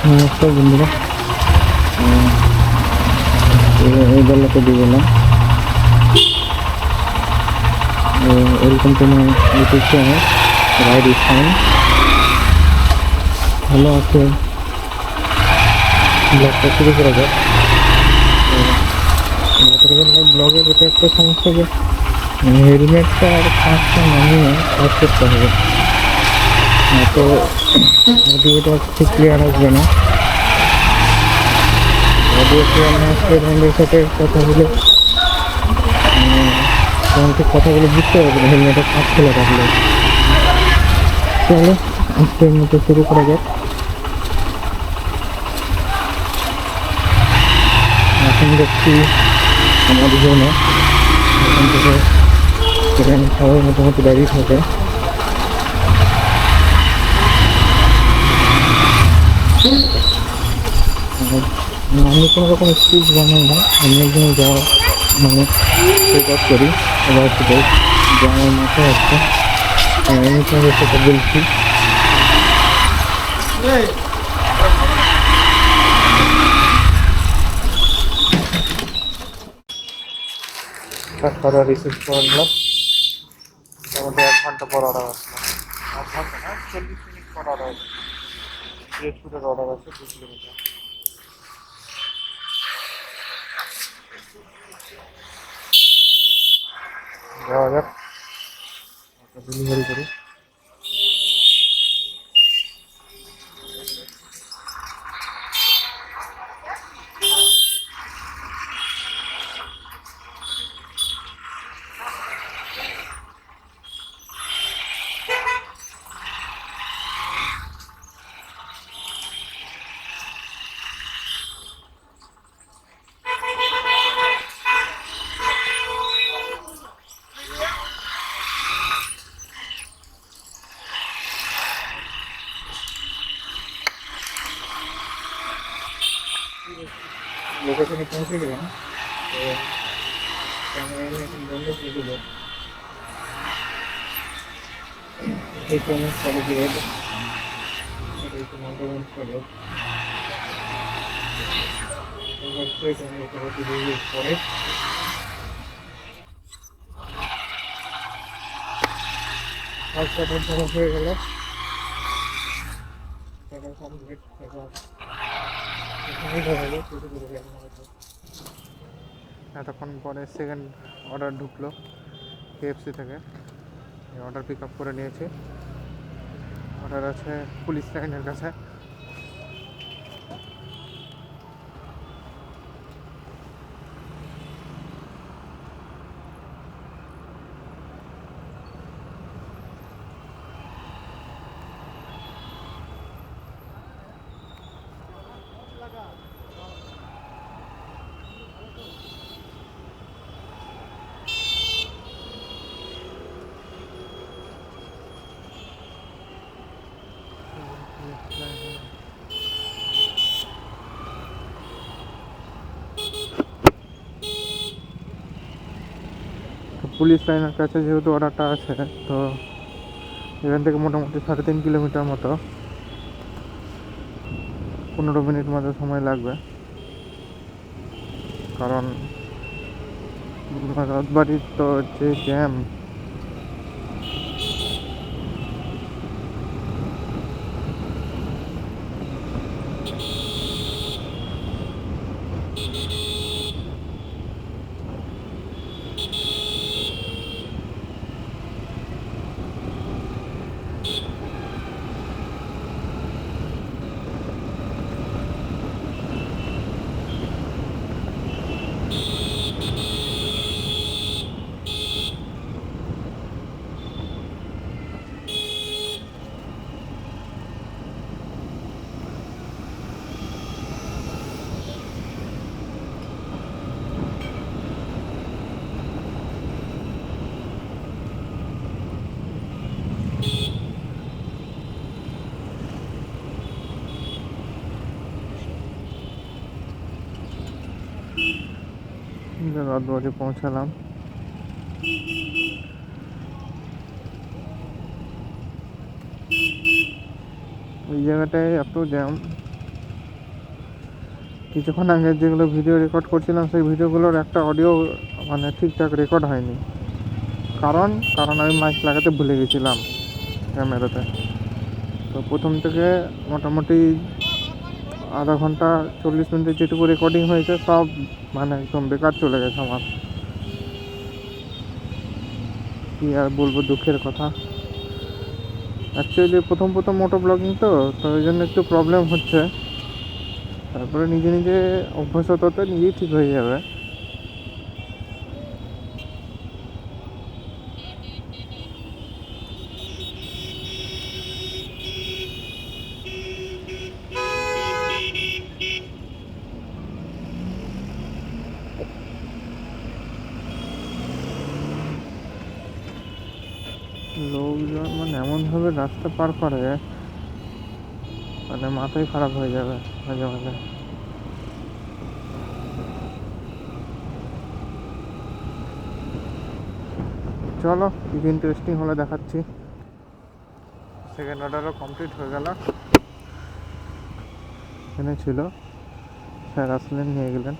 নমস্কার বন্ধুরা, এই বেলাতে দিয়ে গেলাম। Welcome to my YouTube channel ride is fine. ভালো আছে, ব্লগটা শুরু করা যাক। রাতের বেলায় ব্লগের এটা একটা সমস্যা যে হেলমেটটা আর কাঁচটা নামিয়ে কাজ করতে হবে, তো অডিওটা ঠিক ক্লিয়ার আসবে না। অডিও ক্লিয়ার না আসলে বন্ধুদের সাথে কথা বলে তখন ঠিক কথাগুলো বুঝতে পারবে না হেলমেটের কাজ খোলা থাকলে। চলো আজকের মতো শুরু করা যাক। এখন দেখছি আমার জন্য এখান থেকে ট্রেন সবাই মোটামুটি দাঁড়িয়ে থাকে। আমি কোনো রকম স্পিচ বানাই না, আমি একজন যাওয়া মানে চেক আপ করি এবার সেটা যে আমার মাথায় আছে আমি তোমাদের সাথে বলছি। তারপরে রিসিভ করলাম, মোটামুটি 1 ঘন্টা পর অর্ডার আসলো। 1 ঘন্টা না, 40 মিনিট পর অর্ডার আছে। স্ট্রিট ফুডের অর্ডার আছে 2 কিলোমিটার। যাওয়া যাক, ডেলিভারি করি। লোকেশনে পৌঁছে গেলাম, তো ক্যামেরা এখন বন্ধ করে দিল। এই কলেজ কলেজ মন্টমেন্ট কলেজ পরে কাজটা কমপ্লিট হয়ে গেল। এতক্ষণ পরে সেকেন্ড অর্ডার ঢুকলো কেএফসি থেকে, অর্ডার পিক আপ করে নিয়েছি। অর্ডার আছে পুলিশ লাইনের কাছে। পুলিশ লাইনের কাছে যেহেতু অর্ডারটা আছে, তো এখান থেকে মোটামুটি 3.5 কিলোমিটার মতো, 15 মিনিট মতো সময় লাগবে। কারণ রাজবাড়ির তো যে জ্যাম, রাজবাড়ি পৌঁছালাম। ওই জায়গাটায় এত জ্যাম, কিছুক্ষণ আগে যেগুলো ভিডিও রেকর্ড করছিলাম সেই ভিডিওগুলোর একটা অডিও মানে ঠিকঠাক রেকর্ড হয়নি। কারণ আমি মাইক লাগাতে ভুলে গেছিলাম ক্যামেরাতে। তো প্রথম থেকে মোটামুটি আধা ঘন্টা 40 মিনিটের যেটুকু রেকর্ডিং হয়েছে সব মানে একদম বেকার চলে গেছে আমার। কী আর বলবো, দুঃখের কথা। অ্যাকচুয়ালি প্রথম মোটো ব্লগিং তো ওই জন্য একটু প্রবলেম হচ্ছে। তারপরে নিজে নিজে অভ্যাস হতে নিজেই ঠিক হয়ে যাবে। লোকজন মানে এমনভাবে রাস্তা পার করে, মানে মাথাই খারাপ হয়ে যাবে মাঝে মাঝে। চলো, কিছু ইন্টারেস্টিং হলে দেখাচ্ছি। সেকেন্ড অর্ডারও কমপ্লিট হয়ে গেল। এখানে ছিল, স্যার আসলেন, নিয়ে গেলেন।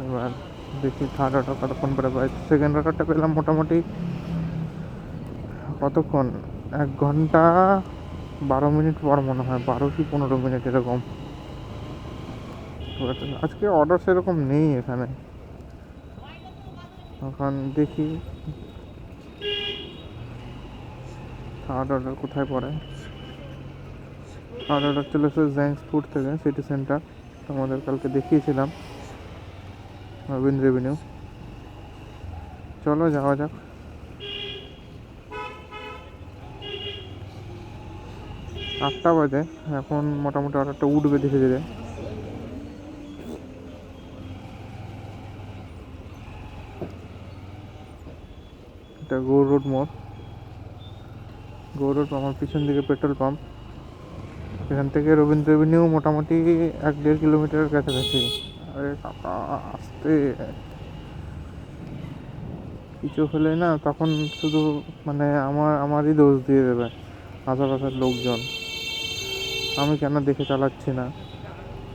এবার দেখি থার্ড অর্ডার কতক্ষণ পরে পাই। সেকেন্ড অর্ডারটা পেলাম মোটামুটি কতক্ষণ, 1 ঘন্টা 12 মিনিট পর মনে হয়, 12 কি 15 মিনিট এরকম। আজকে অর্ডার সেরকম নেই এখানে। এখন দেখি থার্ড অর্ডার কোথায় পড়ে। থার্ড অর্ডার চলে এসেছে জ্যাংস ফুড থেকে, সিটি সেন্টার। তোমাদের কালকে দেখিয়েছিলাম রবীন্দ্র রেভিনিউ। চলো যাওয়া যাক। 8টা বাজে এখন, মোটামুটি অর্ডারটা উঠবে ধীরে ধীরে। এটা গৌর রোড মোড়। গৌর রোড আমার পিছন দিকে পেট্রোল পাম্প। এখান থেকে রবীন্দ্র রেভিনিউ মোটামুটি 1-1.5 কিলোমিটারের কাছাকাছি। আরে কাকা আসতে, কিছু হলে না তখন শুধু মানে আমারই দোষ দিয়ে দেবে আশেপাশের লোকজন। আমি কেন দেখে চালাচ্ছি না।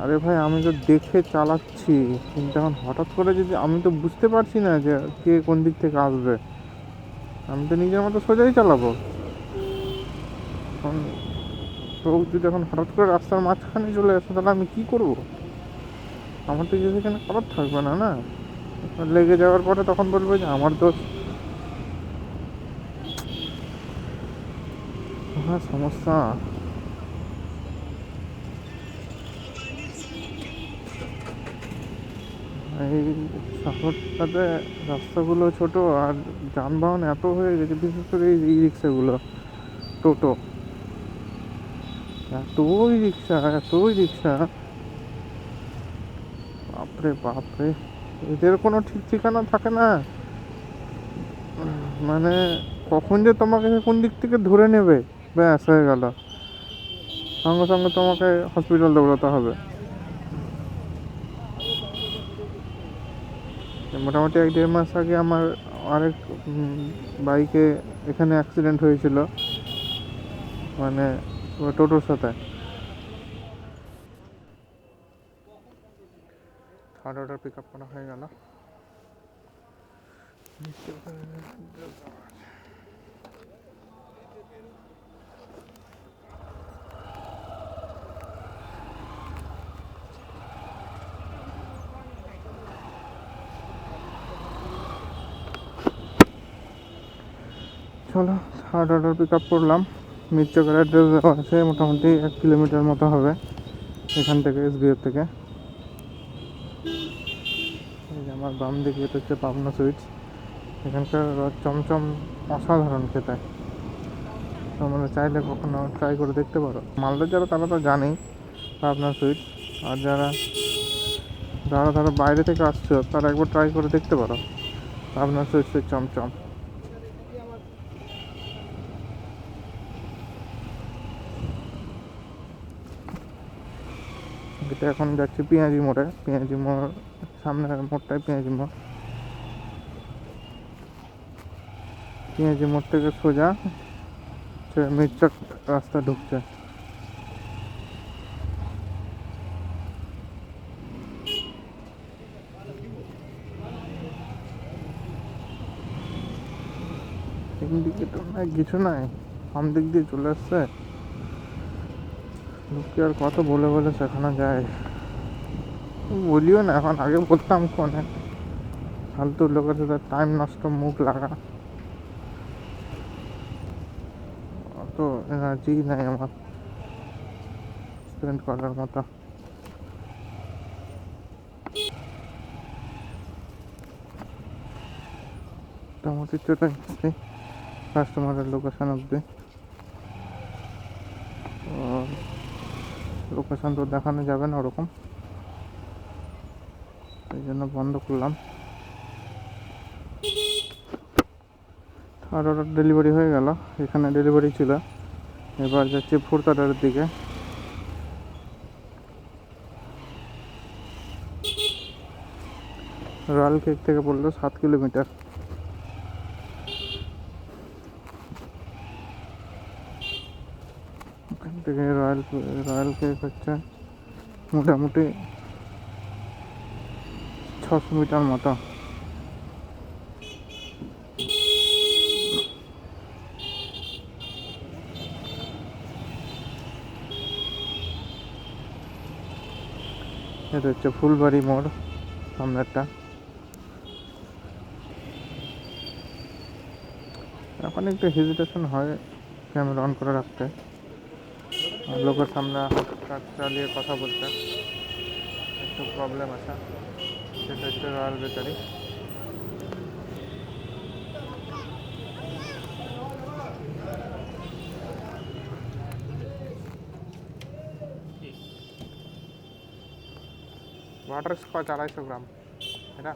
আরে ভাই, আমি তো দেখে চালাচ্ছি, কিন্তু এখন হঠাৎ করে যদি আমি তো বুঝতে পারছি না যে কে কোন দিক থেকে আসবে। আমি তো নিজের মতো সোজাই চালাবো। এখন লোক যদি এখন হঠাৎ করে রাস্তার মাঝখানে চলে আসে, তাহলে আমি কী করবো? আমার তো যদি এখানে করার থাকবে না, না লেগে যাওয়ার পরে তখন বলবো যে আমার দোষ। হ্যাঁ, সমস্যা। এই শহরটাতে রাস্তাগুলো ছোট আর যানবাহন এত হয়ে গেছে, বিশেষ করে এই রিক্সাগুলো, টোটো, এতই রিক্সা, বাপরে বাপরে। এদের কোনো ঠিক ঠিকানা থাকে না। মানে কখন যে তোমাকে কোন দিক থেকে ধরে নেবে, ব্যাস হয়ে গেল, সঙ্গে সঙ্গে তোমাকে হসপিটাল দৌড়াতে হবে। মোটামুটি 1-1.5 মাস আগে আমার আরেক বাইকে এখানে অ্যাক্সিডেন্ট হয়েছিল, মানে টোটোর সাথে। থার্ড অর্ডার পিক আপ করা হয়ে গেল। চলো, থার্ড অর্ডার পিক আপ করলাম। মিরচকের অ্যাড্রেস দেওয়া আছে, মোটামুটি 1 কিলোমিটার মতো হবে এখান থেকে, এসবিএফ থেকে। এই যে আমার বাম দিকে, এটা হচ্ছে পাবনা সুইটস। এখানকার চমচম অসাধারণ খেতে, তোমরা চাইলে কখনো ট্রাই করে দেখতে পারো। মালদা যারা, তারা তো জানেই পাবনা সুইটস। আর যারা বাইরে থেকে আসছো, তারা একবার ট্রাই করে দেখতে পারো পাবনা সুইটসের চমচম। এটা এখন যাচ্ছি পেঁয়াজি মোড়ে। পেঁয়াজি মোড় সামনের মোড়টাই পেঁয়াজি মোড়। পেঁয়াজি মোড় থেকে সোজা মিরচক রাস্তা ঢুকছে। ইন্ডিকেটর নাই, কিছু নাই, বাম দিক দিয়ে চলে আসছে। লোককে আর কত বলে বলে শেখানো যায়, বলিও না এখন, আগে বলতাম ফোনে, ফালতু লোকের সাথে টাইম নষ্ট, মুখ লাগা, অত এনার্জি নাই আমার স্পেন্ড করার মতো। মোটামুটি চলে এসেছি কাস্টমারের লোকেশন অব্দি। লোকেশন তো দেখানো যাবে না ওরকম, এই জন্য বন্ধ করলাম। আর অর্ডার ডেলিভারি হয়ে গেল, এখানে ডেলিভারি ছিল। এবার যাচ্ছি ফুরতাটার দিকে। রয়্যাল কেক থেকে পড়লো 7 কিলোমিটার। ওখান থেকে রয়্যাল কেক হচ্ছে মোটামুটি 600 মিটার মতো। এটা হচ্ছে ফুলবাড়ি মোড় সামনেরটা। এখন একটু হেজিটেশন হয় ক্যামেরা অন করে রাখতে, লোকের সামনে হাত চালিয়ে কথা বলতে একটু প্রবলেম আছে। সেটা হচ্ছে রয়্যাল বেকারি। वाटर स्कॉच 250 ग्राम है ना।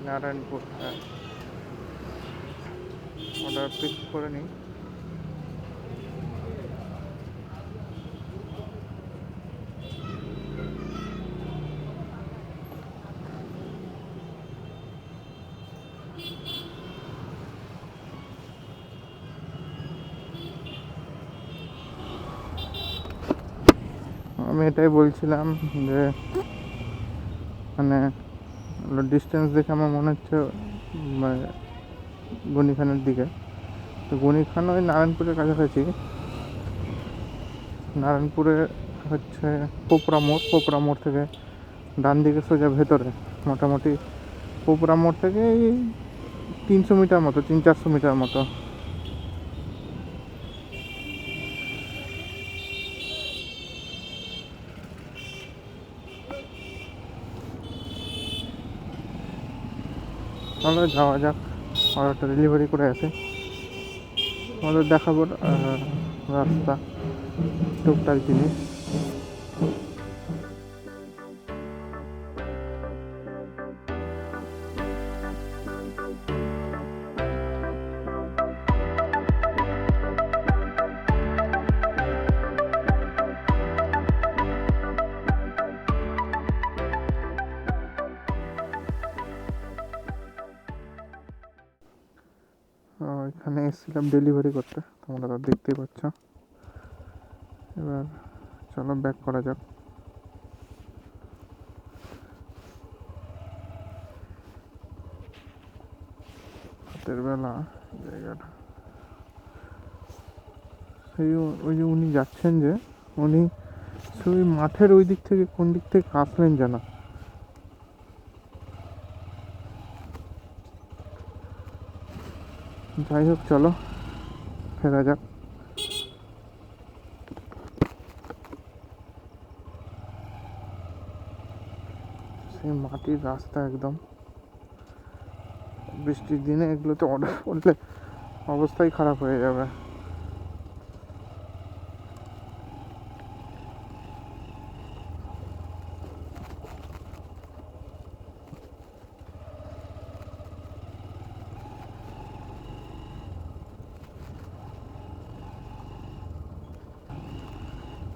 नारायणपुर है, ऑर्डर पिक করে নি। আমি এটাই বলছিলাম যে মানে ডিস্টেন্স দেখে আমার মনে হচ্ছে গনিখানের দিকে। তো গনিখান ওই নারায়ণপুরের কাছাকাছি। নারায়ণপুরে হচ্ছে পোপরা মোড় থেকে ডান দিকে সোজা ভেতরে, মোটামুটি পোপরা মোড় থেকে এই 300 মিটার মতো, 300-400 মিটার মতো। তাহলে যাওয়া যাক, অর্ডারটা ডেলিভারি করে আসে। আমাদের দেখাবো রাস্তা, টুকটাক জিনিস। এখানে এসেছিলাম ডেলিভারি করতে, তোমরা তো দেখতেই পাচ্ছ। এবার চলো ব্যাক করা যাক। রাতের বেলা জায়গাটা সেই, ওই যে উনি যাচ্ছেন, যে উনি সেই মাঠের ওই দিক থেকে কোন দিক থেকে আসলেন যেন। যাই হোক, চলো ফেরা যাক। সেই মাটির রাস্তা একদম, বৃষ্টির দিনে এগুলোতে অর্ডার করলে অবস্থাই খারাপ হয়ে যাবে।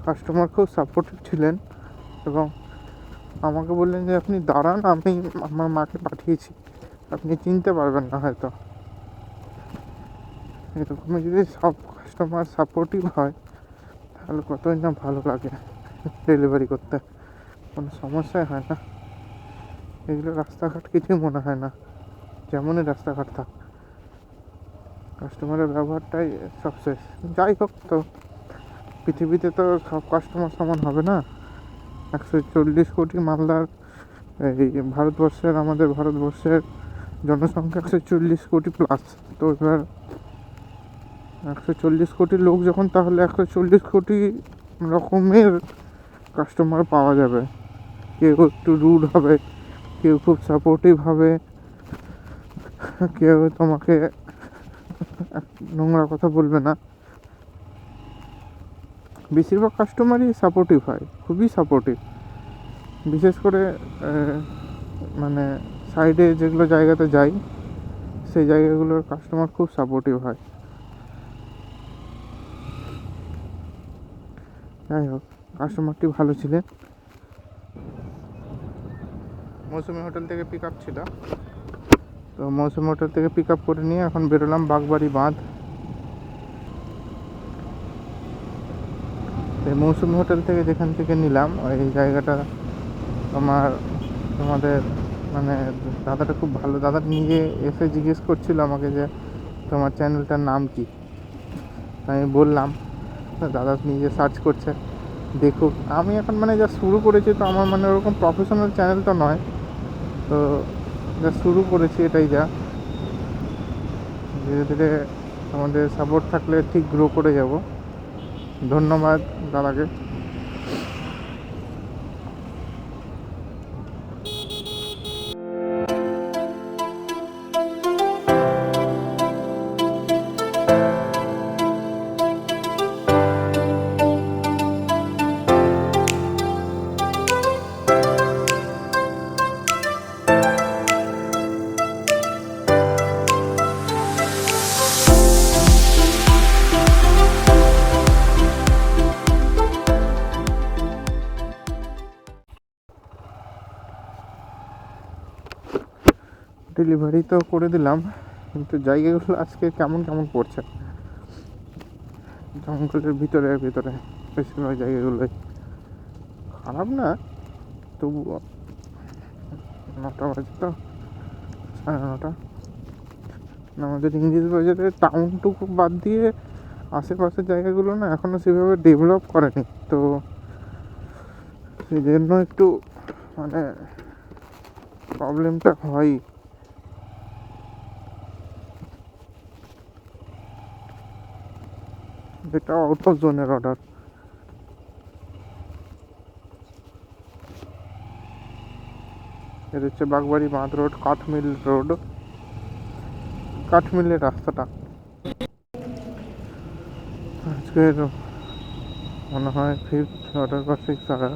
কাস্টমার খুব সাপোর্টিভ ছিলেন এবং আমাকে বললেন যে আপনি দাঁড়ান, আমি আমার মাকে পাঠিয়েছি, আপনি চিনতে পারবেন না হয়তো। এরকমই যদি সব কাস্টমার সাপোর্টিভ হয় তাহলে কতই না ভালো লাগে, ডেলিভারি করতে কোনো সমস্যাই হয় না। এগুলো রাস্তাঘাট কিছুই মনে হয় না, যেমনই রাস্তাঘাট থাক কাস্টমারের ব্যবহারটাই সব শেষ। যাই হোক, তো পৃথিবীতে তো সব কাস্টমার সমান হবে না। 140 কোটি মালদার, এই ভারতবর্ষের, আমাদের ভারতবর্ষের জনসংখ্যা 140 কোটি প্লাস। তো এবার 140 কোটি লোক যখন, তাহলে 140 কোটি রকমের কাস্টমার পাওয়া যাবে। কেউ একটু রুড হবে, কেউ খুব সাপোর্টিভ হবে, কেউ তোমাকে নোংরা কথা বলবে না। বেশিরভাগ কাস্টমারই সাপোর্টিভ হয়, খুবই সাপোর্টিভ। বিশেষ করে মানে সাইডে যেগুলো জায়গাতে যাই, সেই জায়গাগুলোর কাস্টমার খুব সাপোর্টিভ হয়। যাই হোক, কাস্টমারটি ভালো ছিলেন। মৌসুমি হোটেল থেকে পিক আপ ছিল, তো মৌসুমি হোটেল থেকে পিক আপ করে নিয়ে এখন বেরোলাম বাগবাড়ি বাঁধ। মৌসুমি হোটেল থেকে যেখান থেকে নিলাম, ওই জায়গাটা তোমাদের মানে দাদাটা খুব ভালো। দাদা নিজে এসে জিজ্ঞেস করছিল আমাকে যে তোমার চ্যানেলটার নাম কি। আমি বললাম, দাদা নিজে সার্চ করছে, দেখুক। আমি এখন মানে যা শুরু করেছি, তো আমার মানে ওরকম প্রফেশনাল চ্যানেল তো নয়, তো যা শুরু করেছি এটাই, যা ধীরে ধীরে আমাদের সাপোর্ট থাকলে ঠিক গ্রো করে যাব। ধন্যবাদ দাদাকে। ডেলিভারি তো করে দিলাম, কিন্তু জায়গাগুলো আজকে কেমন কেমন পড়ছে, জঙ্গলের ভিতরে ভিতরে বেশিরভাগ জায়গাগুলোই খারাপ না, তবুও 9টা বাজে তো, 9:30। আমাদের ইংলিশ বাজারের টাউনটুকু বাদ দিয়ে আশেপাশের জায়গাগুলো না এখনও সেভাবে ডেভেলপ করেনি, তো সেই জন্য একটু মানে প্রবলেমটা হয়। যেটা আউট অফ জোনের অর্ডার। এটা হচ্ছে বাগবাড়ি বাঁধ রোড, কাঠমিল রোড, কাঠমিলের রাস্তাটা। আজকের মনে হয় 5th অর্ডার বা 6th অর্ডার।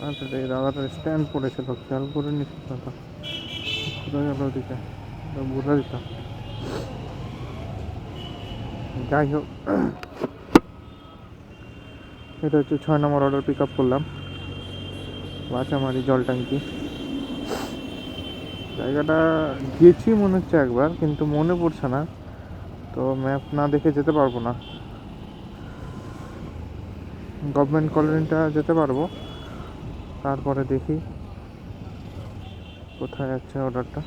আচ্ছা, এই দাদাটার স্ট্যান্ড পড়েছিল, খেয়াল করে নিচ্ছি দাদা, ঘুরে গেল ওদিকে, বলে দিতাম। যাই হোক, এটা হচ্ছে 6 নম্বর অর্ডার পিক আপ করলাম, বাঁচামারি জল ট্যাঙ্কি। জায়গাটা গেছি মনে হচ্ছে একবার, কিন্তু মনে পড়ছে না, তো ম্যাপ না দেখে যেতে পারবো না। গভর্নমেন্ট কলোনিটা যেতে পারবো, তারপরে দেখি কোথায় আছে অর্ডারটা।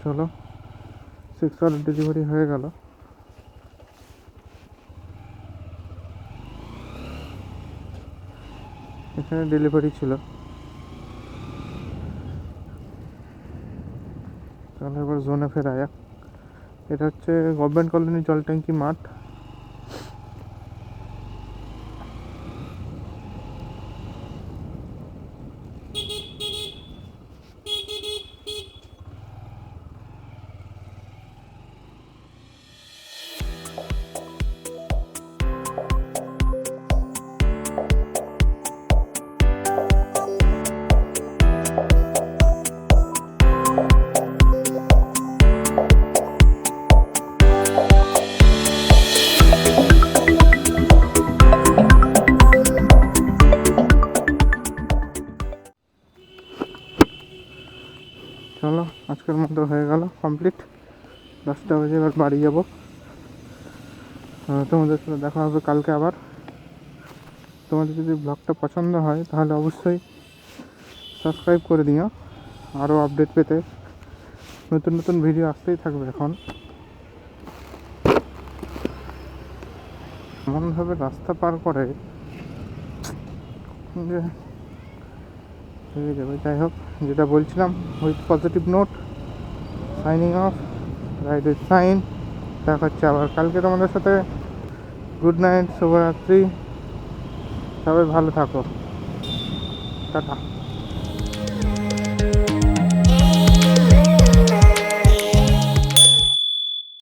চলো, 6 অর্ডার ডেলিভারি হয়ে গেল। এখানে ডেলিভারি ছিল। চলো এবার জোনে ফেরা যাক। এটা হচ্ছে গভর্নমেন্ট কলোনি জল ট্যাঙ্কি মাঠ। আজকের মতো হয়ে গেল কমপ্লিট। 10টা বাজে এবার বাড়ি যাব। তোমাদের সাথে দেখা হবে কালকে আবার। তোমাদের যদি ব্লগটা পছন্দ হয় তাহলে অবশ্যই সাবস্ক্রাইব করে দিও আরও আপডেট পেতে। নতুন নতুন ভিডিও আসতেই থাকবে। এখন এমনভাবে রাস্তা পার করে যে হয়ে যাবে। যাই হোক, যেটা বলছিলাম, with positive note signing off, right with sign. দেখা হচ্ছে আবার কালকে তোমাদের সাথে। গুড নাইট, শুভরাত্রি, সবাই ভালো থাকো, টাটা।